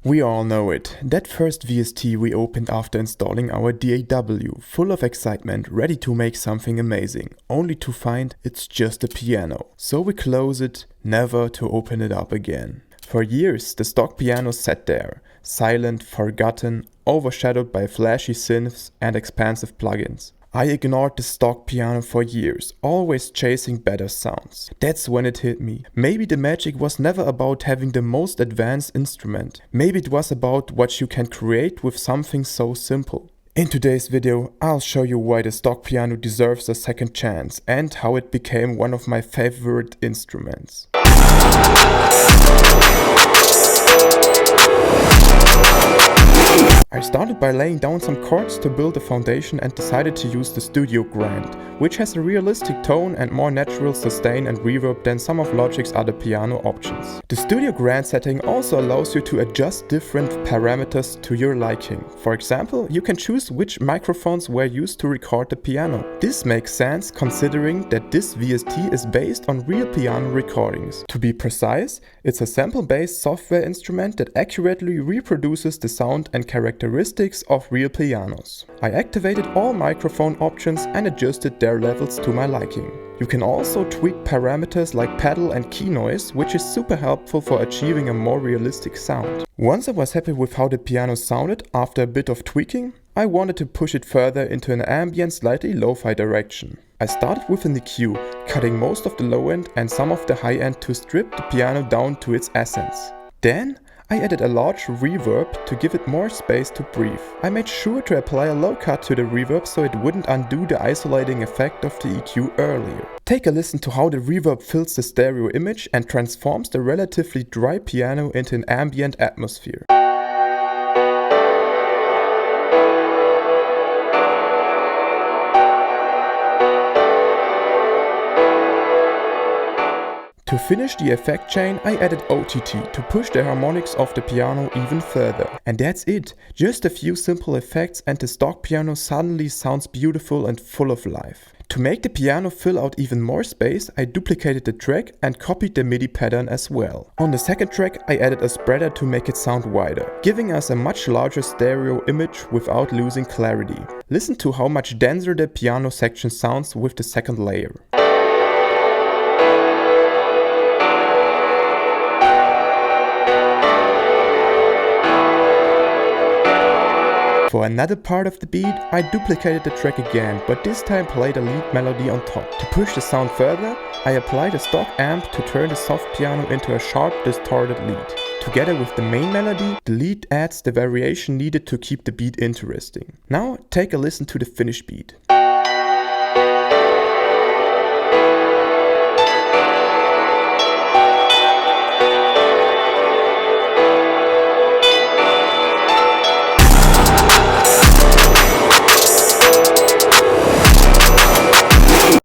We all know it. That first VST we opened after installing our DAW, full of excitement, ready to make something amazing, only to find it's just a piano. So we close it, never to open it up again. For years the stock piano sat there, silent, forgotten, overshadowed by flashy synths and expansive plugins. I ignored the stock piano for years, always chasing better sounds. That's when it hit me. Maybe the magic was never about having the most advanced instrument. Maybe it was about what you can create with something so simple. In today's video, I'll show you why the stock piano deserves a second chance and how it became one of my favorite instruments. I started by laying down some chords to build a foundation and decided to use the Studio Grand, which has a realistic tone and more natural sustain and reverb than some of Logic's other piano options. The Studio Grand setting also allows you to adjust different parameters to your liking. For example, you can choose which microphones were used to record the piano. This makes sense considering that this VST is based on real piano recordings. To be precise, it's a sample-based software instrument that accurately reproduces the sound and characteristics of real pianos. I activated all microphone options and adjusted their levels to my liking. You can also tweak parameters like pedal and key noise, which is super helpful for achieving a more realistic sound. Once I was happy with how the piano sounded after a bit of tweaking, I wanted to push it further into an ambient, slightly lo-fi direction. I started with an EQ, cutting most of the low end and some of the high end to strip the piano down to its essence. Then I added a large reverb to give it more space to breathe. I made sure to apply a low cut to the reverb so it wouldn't undo the isolating effect of the EQ earlier. Take a listen to how the reverb fills the stereo image and transforms the relatively dry piano into an ambient atmosphere. To finish the effect chain, I added OTT to push the harmonics of the piano even further. And that's it, just a few simple effects and the stock piano suddenly sounds beautiful and full of life. To make the piano fill out even more space, I duplicated the track and copied the MIDI pattern as well. On the second track, I added a spreader to make it sound wider, giving us a much larger stereo image without losing clarity. Listen to how much denser the piano section sounds with the second layer. For another part of the beat, I duplicated the track again, but this time played a lead melody on top. To push the sound further, I applied a stock amp to turn the soft piano into a sharp, distorted lead. Together with the main melody, the lead adds the variation needed to keep the beat interesting. Now take a listen to the finished beat.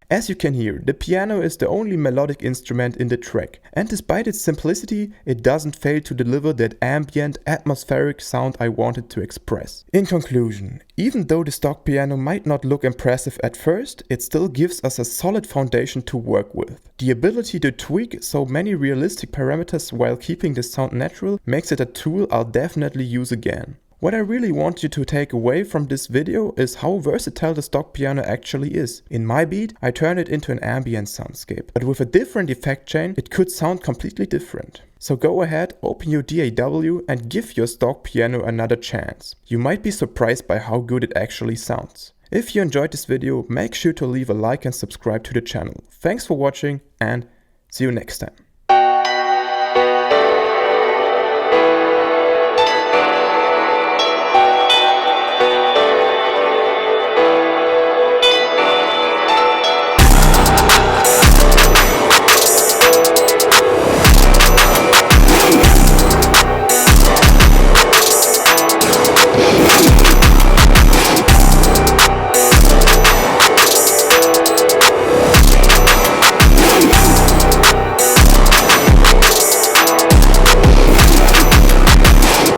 As you can hear, the piano is the only melodic instrument in the track, and despite its simplicity, it doesn't fail to deliver that ambient, atmospheric sound I wanted to express. In conclusion, even though the stock piano might not look impressive at first, it still gives us a solid foundation to work with. The ability to tweak so many realistic parameters while keeping the sound natural makes it a tool I'll definitely use again. What I really want you to take away from this video is how versatile the stock piano actually is. In my beat, I turned it into an ambient soundscape, but with a different effect chain, it could sound completely different. So go ahead, open your DAW and give your stock piano another chance. You might be surprised by how good it actually sounds. If you enjoyed this video, make sure to leave a like and subscribe to the channel. Thanks for watching and see you next time.